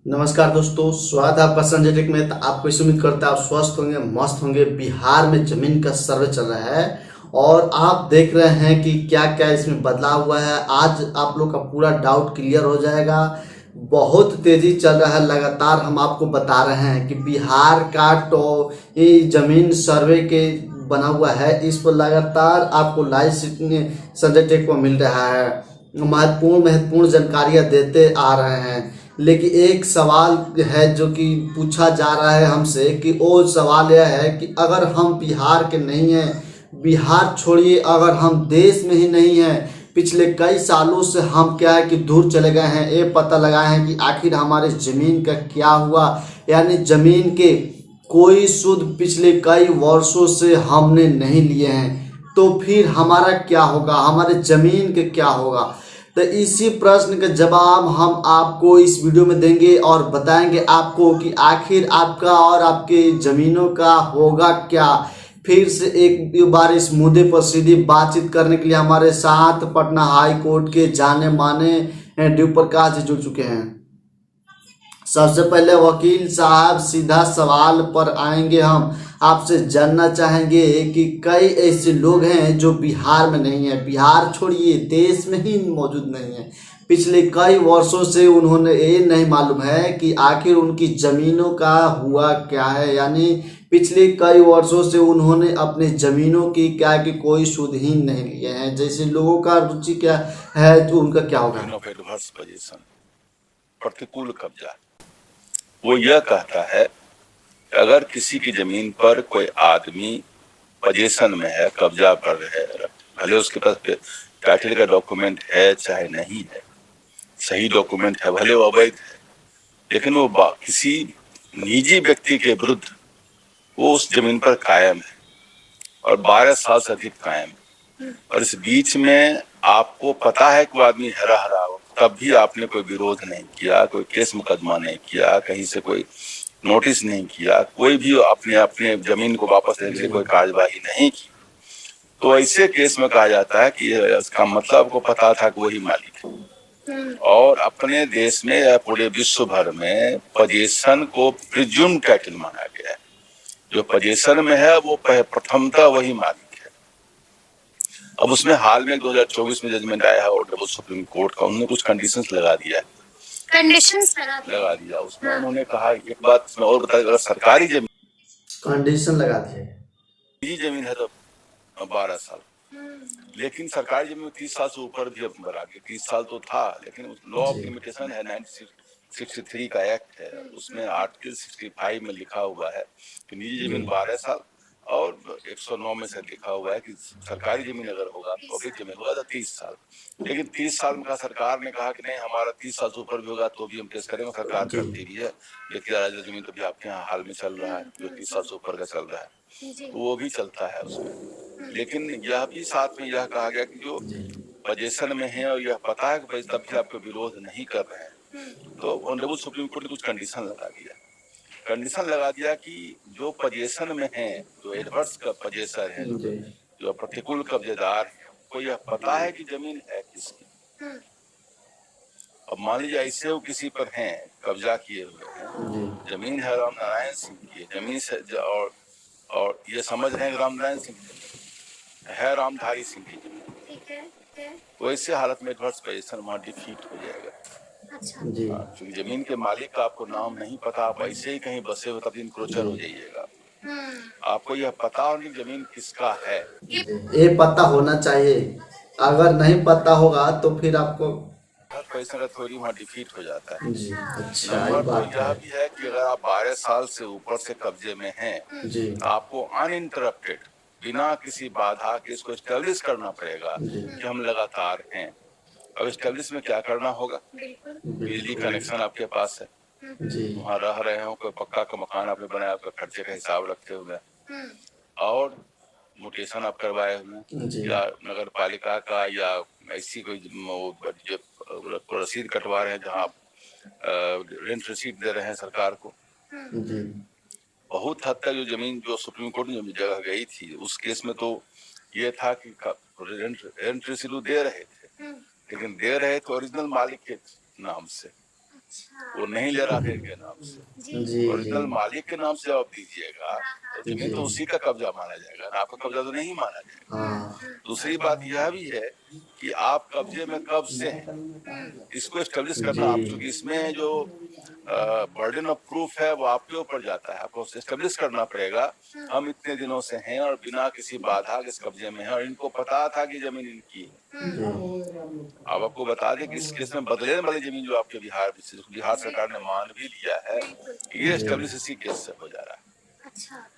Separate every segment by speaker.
Speaker 1: नमस्कार दोस्तों, स्वागत है आपका संजय टेक में। तो आपको इस उम्मीद करता है आप स्वस्थ होंगे, मस्त होंगे। बिहार में जमीन का सर्वे चल रहा है और आप देख रहे हैं कि क्या क्या इसमें बदलाव हुआ है। आज आप लोग का पूरा डाउट क्लियर हो जाएगा। बहुत तेजी चल रहा है, लगातार हम आपको बता रहे हैं कि बिहार का ये जमीन सर्वे के बना हुआ है। इस पर लगातार आपको लाइव संजय टेक को मिल रहा है। महत्वपूर्ण महत्वपूर्ण जानकारियां देते आ रहे हैं। लेकिन एक सवाल है जो कि पूछा जा रहा है हमसे, कि वो सवाल यह है कि अगर हम बिहार के नहीं हैं, बिहार छोड़िए अगर हम देश में ही नहीं हैं, पिछले कई सालों से हम क्या है कि दूर चले गए हैं, ये पता लगाए हैं कि आखिर हमारे ज़मीन का क्या हुआ। यानी ज़मीन के कोई शुद्ध पिछले कई वर्षों से हमने नहीं लिए हैं, तो फिर हमारा क्या होगा, हमारे ज़मीन के क्या होगा। तो इसी प्रश्न का जवाब हम आपको इस वीडियो में देंगे और बताएंगे आपको कि आखिर आपका और आपके ज़मीनों का होगा क्या। फिर से एक बार इस मुद्दे पर सीधी बातचीत करने के लिए हमारे साथ पटना हाई कोर्ट के जाने माने ड्यू प्रकाश जी जुड़ चुके हैं। सबसे पहले वकील साहब, सीधा सवाल पर आएंगे। हम आपसे जानना चाहेंगे कि कई ऐसे लोग हैं जो बिहार में नहीं है, बिहार छोड़िए देश में ही मौजूद नहीं है। पिछले कई वर्षों से उन्होंने ये नहीं मालूम है कि आखिर उनकी ज़मीनों का हुआ क्या है। यानी पिछले कई वर्षों से उन्होंने अपने ज़मीनों की क्या कि कोई सुध ही नहीं लिए हैं। जैसे लोगों का रुचि क्या है तो उनका क्या होगा।
Speaker 2: प्रतिकूल कब्जा वो यह कहता है कि अगर किसी की जमीन पर कोई आदमी पोजीशन में है, कब्जा पर है, भले उसके पास टाइटल का डॉक्यूमेंट है चाहे नहीं है, सही डॉक्यूमेंट है भले वो अवैध है, लेकिन वो किसी निजी व्यक्ति के विरुद्ध वो उस जमीन पर कायम है और 12 साल से अधिक कायम है, और इस बीच में आपको पता है कि वो आदमी हरा हरा हो, तब भी आपने कोई विरोध नहीं किया, कोई केस मुकदमा नहीं किया, कहीं से कोई नोटिस नहीं किया, कोई भी अपने अपने जमीन को वापस लेने के लिए कोई कार्यवाही नहीं की, तो ऐसे केस में कहा जाता है कि इसका मतलब को पता था कि वही मालिक है। और अपने देश में या पूरे विश्व भर में पोजीशन को प्रिज्यूम टाइटल माना गया है। जो पोजीशन में है वो प्रथमतः वही मालिक है। अब उसमें हाल में 2024 में जजमेंट आया है और सुप्रीम कोर्ट का, उन्होंने कुछ कंडीशंस लगा दिया है, कंडीशंस लगा दिया। उसमें उन्होंने कहा, एक बात मैं और बता, अगर सरकारी जमीन
Speaker 1: कंडीशन लगा दिए,
Speaker 2: निजी जमीन है तो 12 साल, लेकिन सरकारी जमीन में 30 साल से ऊपर भी अब बढ़ा के 30 साल तो था, लेकिन लॉ ऑफ लिमिटेशन है, 1963 का एक्ट है, उसमें आर्टिकल 65 में लिखा हुआ है कि निजी जमीन 12 साल, और 109 में से लिखा हुआ है कि सरकारी जमीन अगर होगा, पब्लिक जमीन होगा तो 30 साल। लेकिन 30 साल में सरकार ने कहा कि नहीं, हमारा 30 साल से ऊपर भी होगा तो भी हम केस करेंगे। सरकार करती भी है, लेकिन राज्य जमीन तो भी आपके यहाँ हाल में चल रहा है जो 30 साल से ऊपर का चल रहा है, तो वो भी चलता है उसमें। लेकिन यह भी साथ में यह कहा गया कि जो पोजीशन में है और यह पता है कि तब भी आपको विरोध नहीं कर रहे हैं, तो ऑनरेबल सुप्रीम कोर्ट ने कुछ कंडीशन लगा दिया। कंडीशन लगा दिया कि जो पोजीशन में है, जो एडवर्स का पोजीशन है, जो प्रतिकूल कब्जेदार है, को यह पता है कि जमीन है किसकी। अब मान लीजिए ऐसे वो किसी पर हैं, कब्जा किए हुए हैं, जमीन है राम नारायण सिंह की जमीन से, और ये समझ रहे हैं राम नारायण सिंह है रामधारी सिंह की जमीन, तो ऐसे हालत में एडवर्स पोजीशन वहाँ डिफीट हो जाएगा। क्योंकि जमीन के मालिक का आपको नाम नहीं पता, आप ऐसे ही कहीं बसे हो तब इनक्रोचर हो जाइएगा। आपको यह पता हो कि जमीन किसका है,
Speaker 1: ये पता होना चाहिए। अगर नहीं पता होगा तो फिर आपको
Speaker 2: पोजीशन का थ्योरी वहाँ डिफीट हो जाता है।
Speaker 1: जी, अच्छा ये
Speaker 2: नंबर
Speaker 1: बात
Speaker 2: दो यह
Speaker 1: है।
Speaker 2: भी है कि अगर आप 12 साल से ऊपर से कब्जे में हैं,
Speaker 1: जी,
Speaker 2: तो आपको अनइंटरप्टेड, बिना किसी बाधा के इसको एस्टेब्लिश करना पड़ेगा कि हम लगातार हैं। अब एस्टेब्लिश में क्या करना होगा, बिजली कनेक्शन आपके पास है,
Speaker 1: जी,
Speaker 2: वहाँ रह रहे हो, कोई पक्का का मकान आपने बनाया, आपका खर्चे का हिसाब रखे हुए, और म्यूटेशन आप करवाए हुए, या नगर पालिका का या ऐसी कोई जो रसीद कटवा रहे हैं जहाँ आप रेंट रसीद दे रहे हैं सरकार को।
Speaker 1: जी,
Speaker 2: बहुत हद तक जो जमीन जो सुप्रीम कोर्ट में जगह गई थी, उस केस में तो ये था कि रेंट रसीद दे रहे थे, लेकिन दे रहे थे ओरिजिनल मालिक के नाम से, वो नहीं ले रहा था इनके नाम से।
Speaker 1: जी जी
Speaker 2: ओरिजिनल मालिक के नाम से जब आप दीजिएगा तो जमीन
Speaker 1: जी।
Speaker 2: तो उसी का कब्जा माना जाएगा ना, आपका कब्जा तो नहीं माना जाएगा।
Speaker 1: हाँ
Speaker 2: दूसरी बात यह भी है कि आप कब्जे में कब से हैं, इसको एस्टेब्लिश करना आप,
Speaker 1: जी
Speaker 2: चूंकि इसमें जो बर्डन ऑफ प्रूफ है वो आपके ऊपर जाता है, आपको एस्टेब्लिश करना पड़ेगा हम इतने दिनों से हैं और बिना किसी बाधा के इस कब्जे में हैं और इनको पता था कि जमीन इनकी है।
Speaker 1: जी
Speaker 2: अब आपको बता दें कि इस केस में बदले वाली जमीन जो आपके बिहार सरकार ने मान भी लिया है, ये एस्टेब्लिश इसी केस से हो जा रहा है।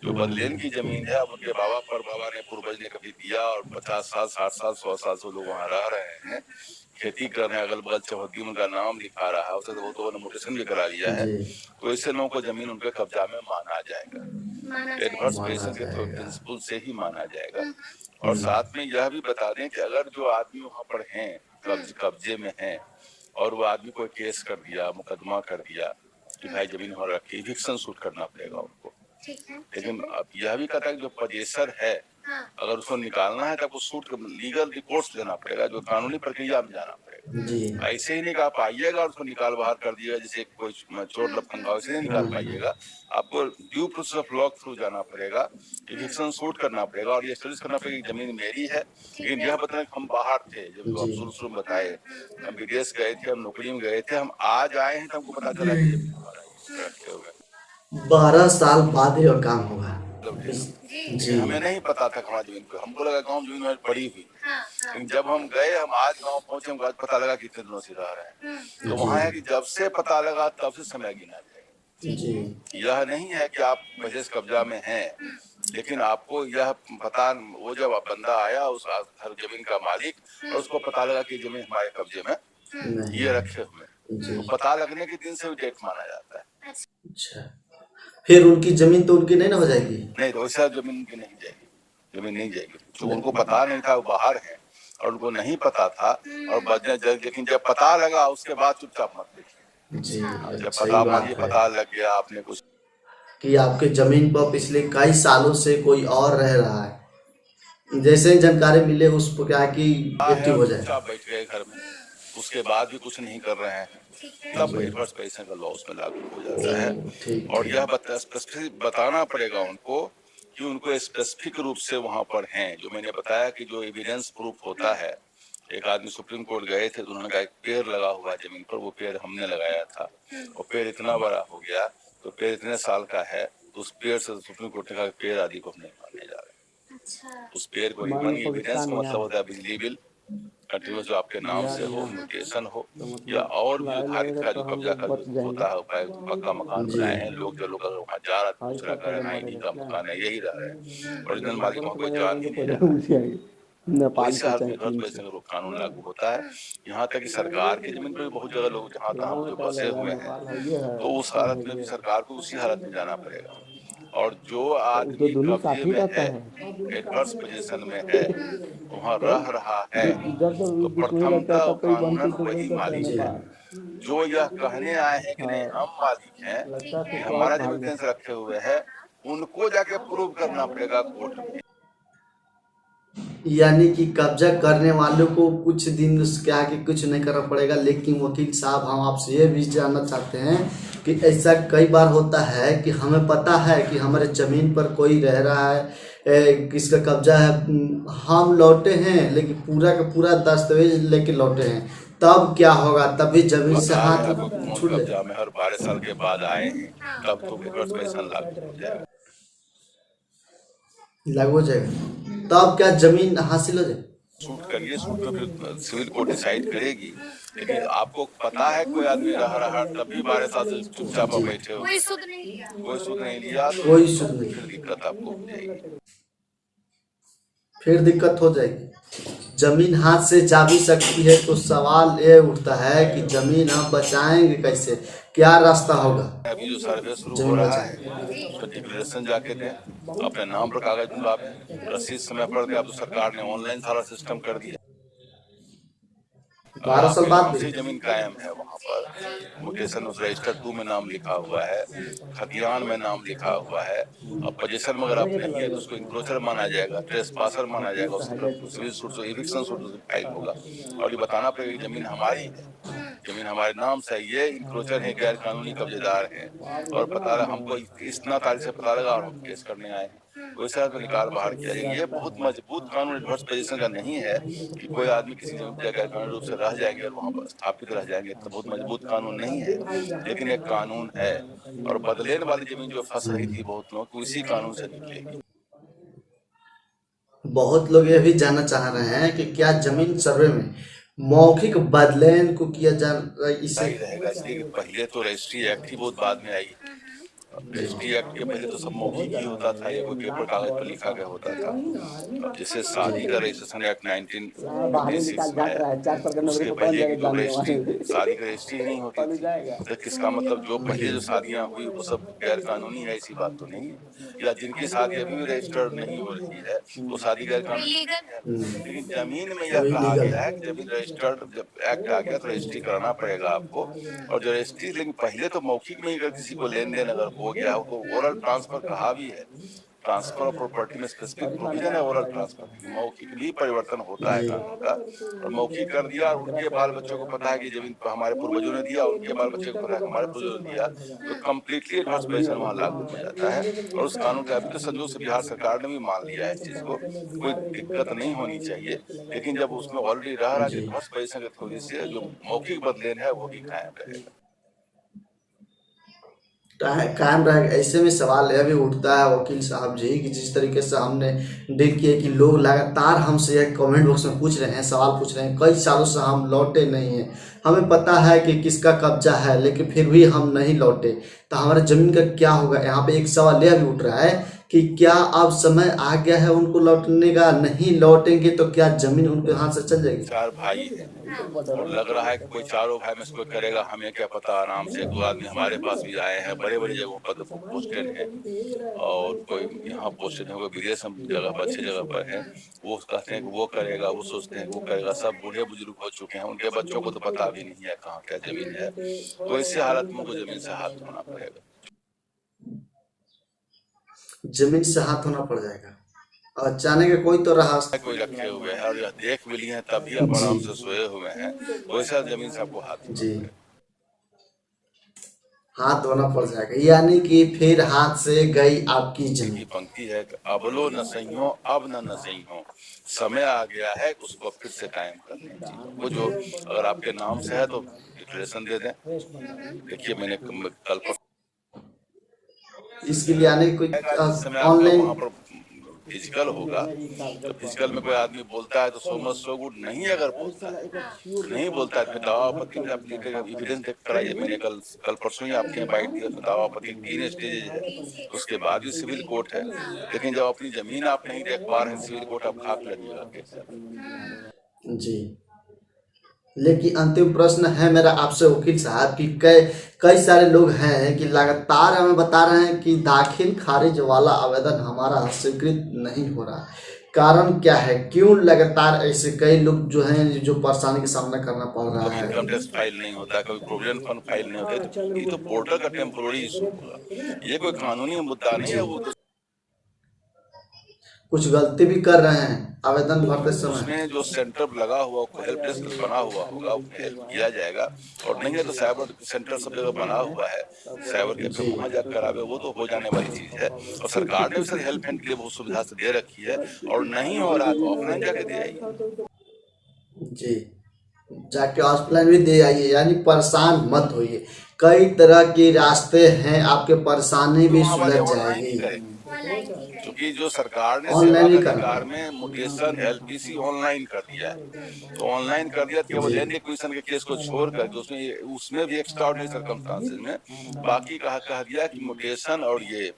Speaker 2: जो बदलेन की जमीन है, अब उनके बाबा ने पूर्वज ने कभी दिया और 50 साल 60 साल 100 साल से लोग वहाँ रह रहे हैं, खेती कर रहे हैं, अगल बगल चौहद्दी उनका नाम लिखा रहा है, उसे तो वो तो नोटिशन भी करा लिया है,
Speaker 1: जी
Speaker 2: तो इससे लोगों को जमीन उनके कब्जा में माना जाएगा, एडवर्स
Speaker 1: माना
Speaker 2: पोजीशन के
Speaker 1: जाएगा।
Speaker 2: प्रिंसिपल से ही माना जाएगा। और साथ में यह भी बता दें कि अगर जो आदमी वहाँ पर हैं, कब्जे में हैं और वो आदमी कोई केस कर दिया, मुकदमा कर दिया कि भाई जमीन वहाँ रखी, इविक्शन सूट करना पड़ेगा उनको। लेकिन अब यह भी कहता है कि जो पजेसर है अगर उसको निकालना है तो आपको सूट लीगल रिपोर्ट्स देना पड़ेगा, जो कानूनी प्रक्रिया में जाना पड़ेगा।
Speaker 1: जी
Speaker 2: ऐसे ही नहीं कि आप आइएगा और उसको निकाल बाहर कर दिएगा जैसे कोई चोर लफंगा, वैसे नहीं निकाल पाइएगा। आपको due process of law through जाना पड़ेगा, इविक्शन सूट करना पड़ेगा और ये एस्टेब्लिश करना पड़ेगा कि जमीन मेरी है। लेकिन यह बताना कि हम बाहर थे, जब आप
Speaker 1: जी
Speaker 2: शुरू में बताए हम विदेश गए थे, हम नौकरी में गए थे, हम आज आए हैं तो हमको पता चला कि जमीन हमारा है, रखे हुए
Speaker 1: 12 साल बाद यह काम होगा।
Speaker 2: लेकिन
Speaker 1: जी
Speaker 2: हमें नहीं पता था हमारी जमीन को, हमको लगा गाँव जमीन हमारी पड़ी हुई, लेकिन जब हम गए, हम आज गाँव पहुंचे, हमको आज पता लगा कि इतने दिनों से रह रहे हैं। तो
Speaker 1: जी
Speaker 2: वहाँ है कि जब से पता लगा तब से समय गिना जाएगा।
Speaker 1: जी
Speaker 2: यह नहीं है कि आप पहले से कब्जा में हैं, लेकिन आपको यह पता, वो जब बंदा आया उस हर जमीन का मालिक और उसको पता लगा कि जमीन हमारे कब्जे में
Speaker 1: नहीं
Speaker 2: ये रखे हुए,
Speaker 1: जी
Speaker 2: तो पता लगने के दिन से भी डेट माना जाता है।
Speaker 1: अच्छा, फिर उनकी जमीन तो उनकी नहीं ना हो जाएगी।
Speaker 2: नहीं तो वैसा जमीन की नहीं जाएगी, जमीन नहीं जाएगी, जो उनको पता नहीं था वो बाहर है और उनको नहीं पता था और बदले लेकिन जब पता लगा उसके बाद चुपचाप मत देखिए।
Speaker 1: जी
Speaker 2: जब
Speaker 1: सही
Speaker 2: पता
Speaker 1: बात
Speaker 2: मानिए
Speaker 1: है
Speaker 2: पता लग गया आपने कुछ
Speaker 1: कि आपके जमीन पर पिछले कई सालों से कोई और रह रहा है, जैसे ही जानकारी मिले उस पर क्या है कि
Speaker 2: है
Speaker 1: एक्टिव
Speaker 2: और
Speaker 1: हो जाए।
Speaker 2: चुपचाप बैठ गए घर में, उसके बाद भी कुछ नहीं कर रहे हैं, तब एडवर्स पोजीशन का लॉ उसमें लागू हो जाता है।
Speaker 1: ठीक
Speaker 2: और
Speaker 1: ठीक
Speaker 2: यह स्पेसिफिक बताना पड़ेगा उनको कि उनको स्पेसिफिक रूप से वहां पर हैं, जो मैंने बताया कि जो एविडेंस प्रूफ होता है। एक आदमी सुप्रीम कोर्ट गए थे तो उन्होंने कहा एक पेड़ लगा हुआ जमीन पर, वो पेड़ हमने लगाया था, और पेड़ इतना बड़ा हो गया, तो पेड़ इतने साल का है, तो उस पेड़ से सुप्रीम कोर्ट ने कहा पेड़ आदि को हम नहीं मानने जा रहे। उस पेड़ को नहीं, एविडेंस का मतलब होता है बिजली बिल कंटिन्यूस जो आपके नाम से हो, म्यूटेशन हो, या और भी धारित का जो कब्जा का जो होता है उपाय, पक्का मकान
Speaker 1: जी
Speaker 2: बनाए हैं लोग, जो लोग अगर वहाँ जा रहा है दूसरा घर है, इन्हीं का मकान है, यही रह रहे हैं, ओरिजिनल मालिक वहाँ कोई जा ही नहीं रहा है। तो इस हालत में घर वैसे कानून लागू होता है। यहाँ तक कि सरकार की जमीन पर भी बहुत जगह लोग जहाँ तहाँ जो बसे हुए हैं, तो उस हालत में भी सरकार को उसी हालत में जाना पड़ेगा। और जो आदमी कब्जे में है, एडवर्स पोजीशन में है, वहाँ रह रहा है, तो प्रथमतः कानूनन वही मालिक
Speaker 1: जी
Speaker 2: है। जो यह कहने आए हैं कि नहीं हम मालिक हैं, कि हमारा जब एविडेंस रखे हुए है, उनको जाके प्रूव करना पड़ेगा कोर्ट में।
Speaker 1: यानी कि कब्जा करने वालों को कुछ दिन उसके आगे कुछ नहीं करना पड़ेगा, लेकिन वकील साहब हम आपसे ये भी जानना चाहते हैं कि ऐसा कई बार होता है कि हमें पता है कि हमारे ज़मीन पर कोई रह रहा है, किसका कब्जा है, हम लौटे हैं लेकिन पूरा का पूरा दस्तावेज लेके लौटे हैं, तब क्या होगा? तभी जमीन से
Speaker 2: बता रहे
Speaker 1: हाथ
Speaker 2: हैं आपको कौन
Speaker 1: छूट ले
Speaker 2: कब्जा में हर 12 साल के बाद आए हैं, तब तो एडवर्स पोजीशन लागू हो जाएगा।
Speaker 1: लागू हो जाएगा, तब क्या जमीन हासिल हो जाएगी?
Speaker 2: सूट करिए, सूट में फिर सिविल कोर्ट डिसाइड करेगी, लेकिन आपको पता है कोई आदमी रह रहा है तब भी 12 साल से चुपचाप
Speaker 1: जी
Speaker 2: बैठे हो, कोई सूद नहीं लिया, तो
Speaker 1: कोई सुध नहीं,
Speaker 2: फिर दिक्कत आपको हो जाएगी।
Speaker 1: फिर दिक्कत हो जाएगी। जमीन हाथ से जा भी सकती है, तो सवाल ये उठता है कि जमीन हम बचाएंगे कैसे, क्या रास्ता होगा?
Speaker 2: अभी जो सर्वे शुरू हो
Speaker 1: जमीन
Speaker 2: रहा है
Speaker 1: बचाएंगे
Speaker 2: उसका डिक्लेरेशन जाके दें, अपने नाम पर कागज बनवाएं, रसीद समय पर दें। अब तो सरकार ने ऑनलाइन सारा सिस्टम कर दिया। अगर
Speaker 1: 12 साल
Speaker 2: आपके
Speaker 1: बाद
Speaker 2: नाम
Speaker 1: भी
Speaker 2: से जमीन कायम है, वहाँ पर म्यूटेशन उस रजिस्टर 2 में नाम लिखा हुआ है, खतियान में नाम लिखा हुआ है, और पोजीशन में अगर आप नहीं है तो उसको इंक्रोचर माना जाएगा, ट्रेसपासर माना जाएगा, उसके सिविल सूट से इविक्शन सूट फाइल होगा और ये बताना पड़ेगा कि जमीन हमारी है। जमीन हमारे नाम से है, ये इंक्रोचर है, गैर कानूनी कब्जेदार हैं और पता लगा हमको इतना तारीख से पता लगा और हम केस करने आए हैं, तो इस तरह तो निकाल बाहर किया जाएगा। ये बहुत मजबूत कानून एडवर्स पोजीशन का नहीं है कि कोई आदमी किसी जमीन पर गैर कानूनी रूप से रह जाएंगे और वहाँ पर स्थापित रह जाएंगे, तो बहुत मजबूत कानून नहीं है, लेकिन एक कानून है और बदलेने वाली जमीन जो फंस रही थी बहुत लोग उसी कानून से निकलेगी।
Speaker 1: बहुत लोग ये भी जानना चाह रहे हैं कि क्या जमीन सर्वे में मौखिक बदलाव को किया जा इससे
Speaker 2: सही रहेगा, इसलिए पहले तो रजिस्ट्री एक्ट ही बहुत बाद में आई। रजिस्ट्री एक्ट के पहले तो सब मौखिक ही होता था, ये कोई पेपर कागज पर लिखा गया होता था। अब जैसे शादी का रजिस्ट्रेशन एक्ट 1956 में है, उसके पहले की जो रजिस्ट्री शादी का रजिस्ट्री नहीं होती थी, तो किसका मतलब जो पहले जो शादियां हुई वो सब गैर कानूनी है, ऐसी बात तो नहीं है। या जिनकी शादी अभी भी रजिस्टर्ड नहीं हो रही है वो शादी गैर कानूनी है। लेकिन जमीन में यह कहा गया है कि जमीन रजिस्टर्ड जब एक्ट आ गया तो रजिस्ट्री कराना पड़ेगा आपको, और जो रजिस्ट्री, लेकिन पहले तो मौखिक में ही अगर किसी को लेन देन अगर हो गया हो तो ओरल ट्रांसफर कहा भी है, ट्रांसफर ऑफ प्रॉपर्टी में स्पेसिफिक प्रोविजन है ओरल ट्रांसफर, मौखिक भी परिवर्तन होता है कानून का। और मौखिक कर दिया और उनके बाल बच्चों को पता है कि जमीन हमारे पूर्वजों ने दिया, उनके बाल बच्चों को पता है कि हमारे पूर्वजों ने दिया, तो कम्प्लीटली एडवर्स पोजीशन वहाँ लागू हो जाता है। और उस कानून का अभी तो संजोग से बिहार सरकार ने भी मान लिया है इस चीज को, कोई दिक्कत नहीं होनी चाहिए। लेकिन जब उसमें ऑलरेडी रह रहा है एडवर्स पोजीशन की वजह से जो मौखिक बदलेन है वो भी कायम रहेगा,
Speaker 1: कायम रहेगा। ऐसे में सवाल यह भी उठता है वकील साहब जी कि जिस तरीके से हमने डील किया कि लोग लगातार हमसे एक कमेंट बॉक्स में पूछ रहे हैं, सवाल पूछ रहे हैं, कई सालों से हम लौटे नहीं हैं, हमें पता है कि किसका कब्जा है लेकिन फिर भी हम नहीं लौटे, तो हमारे ज़मीन का क्या होगा। यहाँ पे एक सवाल यह भी उठ रहा है कि क्या अब समय आ गया है उनको लौटने का, नहीं लौटेंगे तो क्या ज़मीन उनके हाथ से चल जाएगी।
Speaker 2: 4 भाई हैं और लग रहा है कि कोई चारों भाई में से कोई करेगा, हमें क्या पता। आराम से 2 आदमी हमारे पास भी आए हैं, बड़े बड़े जगहों पर पोस्टेड हैं, और कोई यहाँ पोस्टेड है, कोई विदेश जगह पर अच्छी जगह पर है, वो कहते हैं कि वो करेगा, वो सोचते हैं कि वो करेगा। सब बूढ़े बुजुर्ग हो चुके हैं, उनके बच्चों को तो पता भी नहीं है कहाँ क्या जमीन है, तो इसी हालत में उनको जमीन से हाथ धोना पड़ेगा,
Speaker 1: जमीन से हाथ होना पड़ जाएगा और जाने का कोई तो रहा
Speaker 2: कोई रखे हुए हैं और यह देख भी लिए हैं तभी आप आराम से सोए हुए हैं, वैसा जमीन से आपको हाथ धोना
Speaker 1: जी
Speaker 2: पड़ेगा।
Speaker 1: हाथ धोना पड़ जाएगा, यानी कि फिर हाथ से गई आपकी
Speaker 2: की
Speaker 1: जमीन।
Speaker 2: पंक्ति है कि अब लो न सही हो, अब न सही हो, समय आ गया है उसको फिर से कायम करने की चीजों को। जो अगर आपके नाम से है तो डिक्लेरेशन दे दें। देखिए मैंने कल
Speaker 1: इसके लिए यानी कोई
Speaker 2: जिस समय आपका
Speaker 1: ऑनलाइन
Speaker 2: वहाँ पर फिजिकल होगा, तो फिजिकल में कोई आदमी बोलता है तो सो मच सो गुड, नहीं अगर बोलता है नहीं बोलता है, फिर दावा आपत्ति में आप एविडेंस देख कर आइए। मैंने कल परसों ही आपके बाइट दिया, तो दावा आपत्ति 3 स्टेजेज है, उसके बाद भी सिविल कोर्ट है। लेकिन जब अपनी जमीन आप नहीं देख पा रहे हैं सिविल कोर्ट, आप खाक लगिएगा कैसे।
Speaker 1: जी, लेकिन अंतिम प्रश्न है मेरा आपसे वकील साहब कि कई सारे लोग हैं कि लगातार हमें बता रहे हैं कि दाखिल खारिज वाला आवेदन हमारा स्वीकृत नहीं हो रहा, कारण क्या है, क्यों लगातार ऐसे कई लोग जो हैं जो परेशानी का सामना करना पड़ रहा
Speaker 2: कभी
Speaker 1: है।
Speaker 2: इनकम टैक्स फाइल नहीं होता, कभी प्रोविडेंट फंड फाइल नहीं होता, तो ये तो पोर्टल का टेम्पोररी इशू होगा, ये कोई कानूनी मुद्दा नहीं है। वो तो
Speaker 1: कुछ गलती भी कर रहे हैं आवेदन भरते समय,
Speaker 2: उसमें जो सेंटर लगा हुआ हेल्प डेस्क बना हुआ होगा उसमें हेल्प किया जाएगा, और नहीं है तो साइबर सेंटर सब जगह बना हुआ है, साइबर कैफे वहाँ जाकर करावे, वो तो हो जाने वाली चीज है। और सरकार ने भी सर हेल्प हैंड के लिए बहुत सुविधा से दे रखी है, और नहीं हो रहा तो ऑफलाइन जाके दे आइए।
Speaker 1: जी जाके ऑफलाइन भी दे आइए, यानी परेशान मत होइए, कई तरह के रास्ते हैं, आपके परेशानी भी सुलझ जाएगी।
Speaker 2: क्योंकि जो सरकार ने
Speaker 1: ऑनलाइन ही
Speaker 2: सेवा
Speaker 1: करना
Speaker 2: अधिकार में म्यूटेशन एलपीसी ऑनलाइन कर दिया है, तो ऑनलाइन कर दिया केवल लैंड एक्विजिशन के केस को छोड़ कर, उसमें भी एक्स्ट्राऑर्डिनरी सर्कमस्टांसेस में बाकी कह दिया कि म्यूटेशन और ये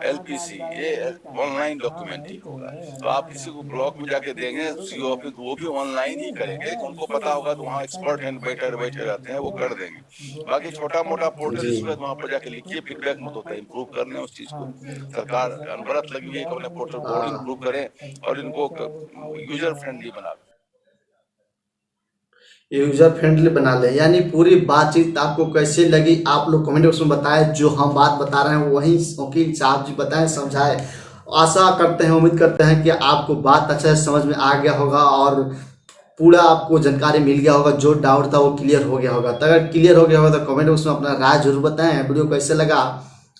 Speaker 2: एलपीसी ये ऑनलाइन डॉक्यूमेंट ही होगा। तो आप किसी को ब्लॉक में जाके देंगे सीओ ऑफिस, वो भी ऑनलाइन ही करेंगे, उनको पता होगा तो वहाँ एक्सपर्ट हैंड बैठे रहते हैं, वो कर देंगे। बाकी छोटा मोटा पोर्टल इशू है, वहाँ पर जाके लिखिए, फीडबैक मत होता है, इम्प्रूव करने उस चीज को। सरकार अनवरत लगी हुई है कि अपने पोर्टल को और इम्प्रूव करें और इनको यूजर फ्रेंडली बना दें,
Speaker 1: यूजर फ्रेंडली बना ले। यानी पूरी बातचीत आपको कैसे लगी आप लोग कमेंट बॉक्स में बताएं, जो हम बात बता रहे हैं वही वकील साहब जी बताएं, समझाएं। आशा करते हैं, उम्मीद करते हैं कि आपको बात अच्छा समझ में आ गया होगा और पूरा आपको जानकारी मिल गया होगा, जो डाउट था वो क्लियर हो गया होगा। तो अगर क्लियर हो गया होगा तो कमेंट बॉक्स में अपना राय जरूर बताएं। वीडियो कैसे लगा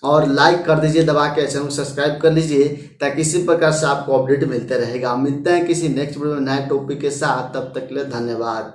Speaker 1: और लाइक कर दीजिए दबा के, चैनल को सब्सक्राइब कर लीजिए ताकि इसी प्रकार से आपको अपडेट मिलते रहेगा। मिलते हैं किसी नेक्स्ट वीडियो में नए टॉपिक के साथ, तब तक के लिए धन्यवाद।